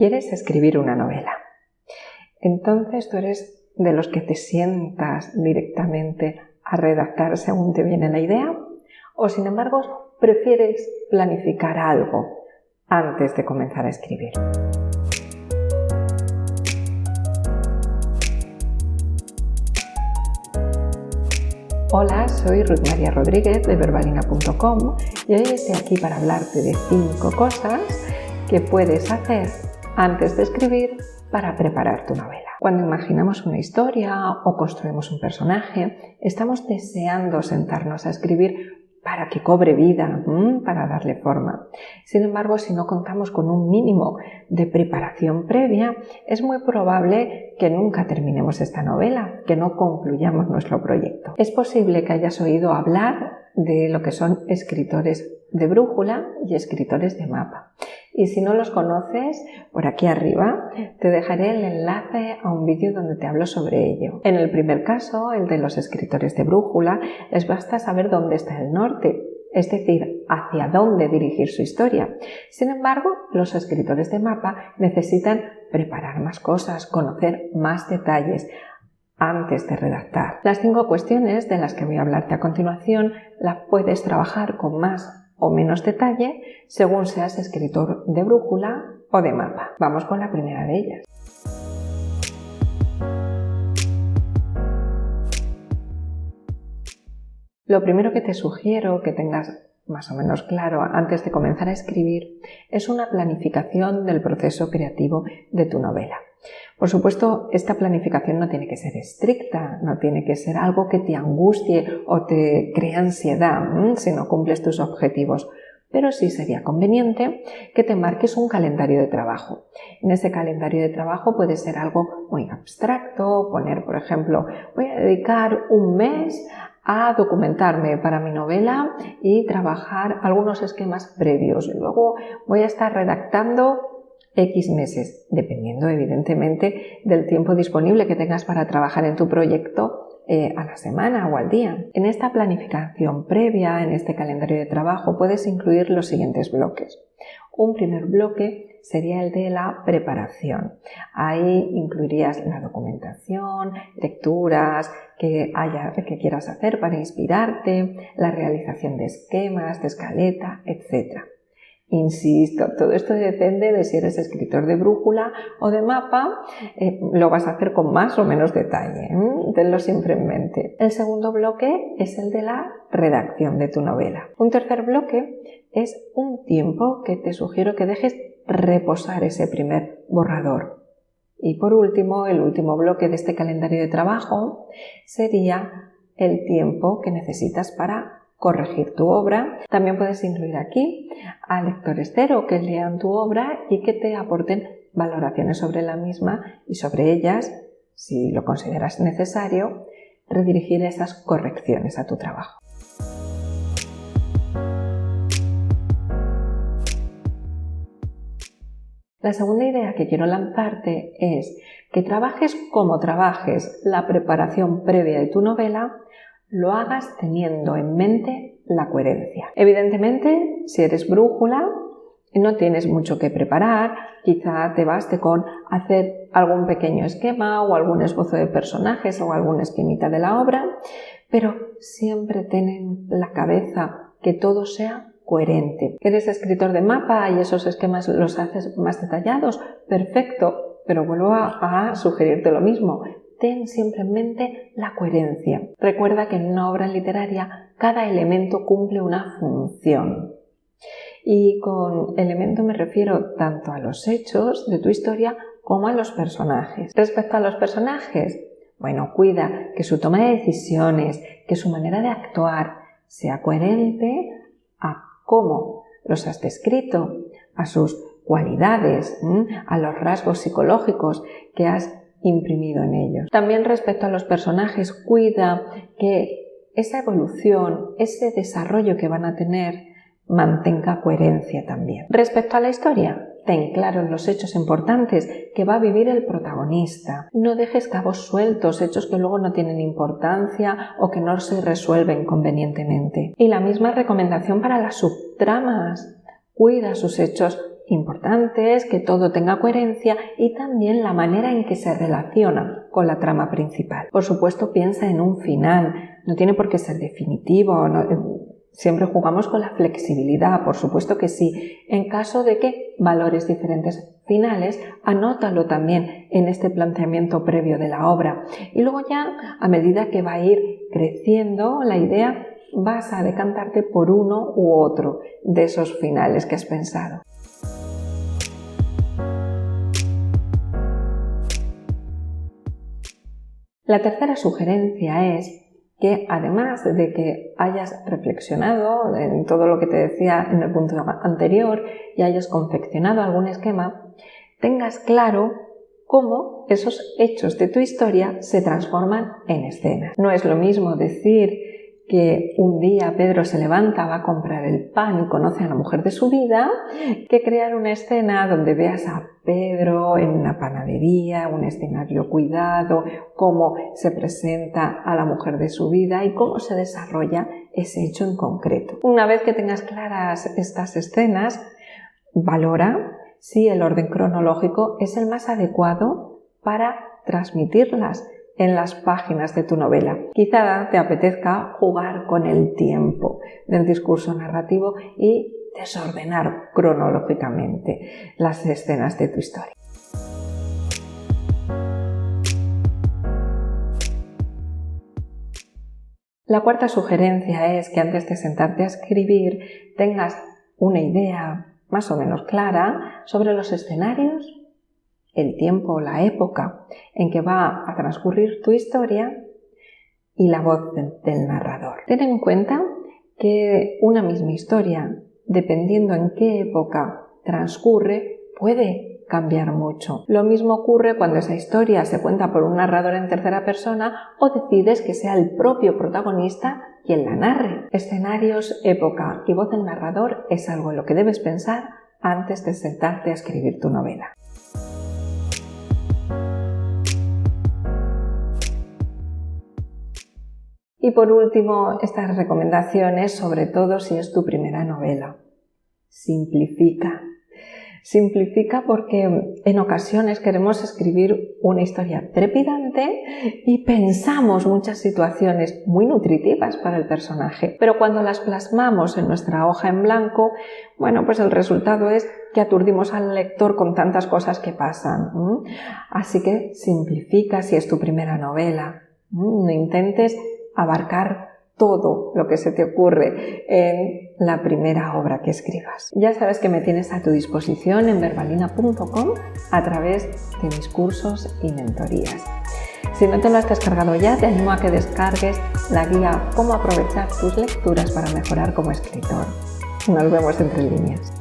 ¿Quieres escribir una novela? Entonces tú eres de los que te sientas directamente a redactar según te viene la idea, o sin embargo prefieres planificar algo antes de comenzar a escribir. Hola, soy Ruth María Rodríguez de Verbalina.com y hoy estoy aquí para hablarte de 5 cosas que puedes hacer antes de escribir para preparar tu novela. Cuando imaginamos una historia o construimos un personaje, estamos deseando sentarnos a escribir para que cobre vida, para darle forma. Sin embargo, si no contamos con un mínimo de preparación previa, es muy probable que nunca terminemos esta novela, que no concluyamos nuestro proyecto. Es posible que hayas oído hablar de lo que son escritores de brújula y escritores de mapa. Y si no los conoces, por aquí arriba te dejaré el enlace a un vídeo donde te hablo sobre ello. En el primer caso, el de los escritores de brújula, les basta saber dónde está el norte, es decir, hacia dónde dirigir su historia. Sin embargo, los escritores de mapa necesitan preparar más cosas, conocer más detalles antes de redactar. Las 5 cuestiones de las que voy a hablarte a continuación las puedes trabajar con más o menos detalle según seas escritor de brújula o de mapa. Vamos con la primera de ellas. Lo primero que te sugiero que tengas más o menos claro antes de comenzar a escribir es una planificación del proceso creativo de tu novela. Por supuesto, esta planificación no tiene que ser estricta, no tiene que ser algo que te angustie o te cree ansiedad si no cumples tus objetivos, pero sí sería conveniente que te marques un calendario de trabajo. En ese calendario de trabajo puede ser algo muy abstracto, poner, por ejemplo, voy a dedicar un mes a documentarme para mi novela y trabajar algunos esquemas previos. Luego voy a estar redactando X meses, dependiendo evidentemente del tiempo disponible que tengas para trabajar en tu proyecto a la semana o al día. En esta planificación previa, en este calendario de trabajo, puedes incluir los siguientes bloques. Un primer bloque sería el de la preparación. Ahí incluirías la documentación, lecturas que quieras hacer para inspirarte, la realización de esquemas, de escaleta, etc. Insisto, todo esto depende de si eres escritor de brújula o de mapa, lo vas a hacer con más o menos detalle, tenlo siempre en mente. El segundo bloque es el de la redacción de tu novela. Un tercer bloque es un tiempo que te sugiero que dejes reposar ese primer borrador. Y por último, el último bloque de este calendario de trabajo sería el tiempo que necesitas para corregir tu obra. También puedes incluir aquí a lectores cero que lean tu obra y que te aporten valoraciones sobre la misma y sobre ellas, si lo consideras necesario, redirigir esas correcciones a tu trabajo. La segunda idea que quiero lanzarte es que trabajes como trabajes la preparación previa de tu novela, lo hagas teniendo en mente la coherencia. Evidentemente, si eres brújula, no tienes mucho que preparar, quizá te baste con hacer algún pequeño esquema o algún esbozo de personajes o alguna esquemita de la obra, pero siempre ten en la cabeza que todo sea coherente. ¿Eres escritor de mapa y esos esquemas los haces más detallados? Perfecto, pero vuelvo a sugerirte lo mismo. Ten siempre en mente la coherencia. Recuerda que en una obra literaria cada elemento cumple una función. Y con elemento me refiero tanto a los hechos de tu historia como a los personajes. Respecto a los personajes, bueno, cuida que su toma de decisiones, que su manera de actuar sea coherente a cómo los has descrito, a sus cualidades, a los rasgos psicológicos que has imprimido en ellos. También respecto a los personajes, cuida que esa evolución, ese desarrollo que van a tener, mantenga coherencia también. Respecto a la historia, ten claro los hechos importantes que va a vivir el protagonista. No dejes cabos sueltos, hechos que luego no tienen importancia o que no se resuelven convenientemente. Y la misma recomendación para las subtramas. Cuida sus hechos importantes, que todo tenga coherencia y también la manera en que se relaciona con la trama principal. Por supuesto, piensa en un final, no tiene por qué ser definitivo, siempre jugamos con la flexibilidad, por supuesto que sí. En caso de que valores diferentes finales, anótalo también en este planteamiento previo de la obra. Y luego ya, a medida que va a ir creciendo la idea, vas a decantarte por uno u otro de esos finales que has pensado. La tercera sugerencia es que además de que hayas reflexionado en todo lo que te decía en el punto anterior y hayas confeccionado algún esquema, tengas claro cómo esos hechos de tu historia se transforman en escenas. No es lo mismo decir que un día Pedro se levanta, va a comprar el pan y conoce a la mujer de su vida, que crear una escena donde veas a Pedro en una panadería, un escenario cuidado, cómo se presenta a la mujer de su vida y cómo se desarrolla ese hecho en concreto. Una vez que tengas claras estas escenas, valora si el orden cronológico es el más adecuado para transmitirlas en las páginas de tu novela. Quizá te apetezca jugar con el tiempo del discurso narrativo y desordenar cronológicamente las escenas de tu historia. La cuarta sugerencia es que antes de sentarte a escribir tengas una idea más o menos clara sobre los escenarios, el tiempo, la época en que va a transcurrir tu historia y la voz del narrador. Ten en cuenta que una misma historia, dependiendo en qué época transcurre, puede cambiar mucho. Lo mismo ocurre cuando esa historia se cuenta por un narrador en tercera persona o decides que sea el propio protagonista quien la narre. Escenarios, época y voz del narrador es algo en lo que debes pensar antes de sentarte a escribir tu novela. Y por último, estas recomendaciones, sobre todo si es tu primera novela. Simplifica. Simplifica porque en ocasiones queremos escribir una historia trepidante y pensamos muchas situaciones muy nutritivas para el personaje, pero cuando las plasmamos en nuestra hoja en blanco, bueno, pues el resultado es que aturdimos al lector con tantas cosas que pasan. Así que simplifica si es tu primera novela. No intentes abarcar todo lo que se te ocurre en la primera obra que escribas. Ya sabes que me tienes a tu disposición en verbalina.com a través de mis cursos y mentorías. Si no te lo has descargado ya, te animo a que descargues la guía Cómo aprovechar tus lecturas para mejorar como escritor. Nos vemos entre líneas.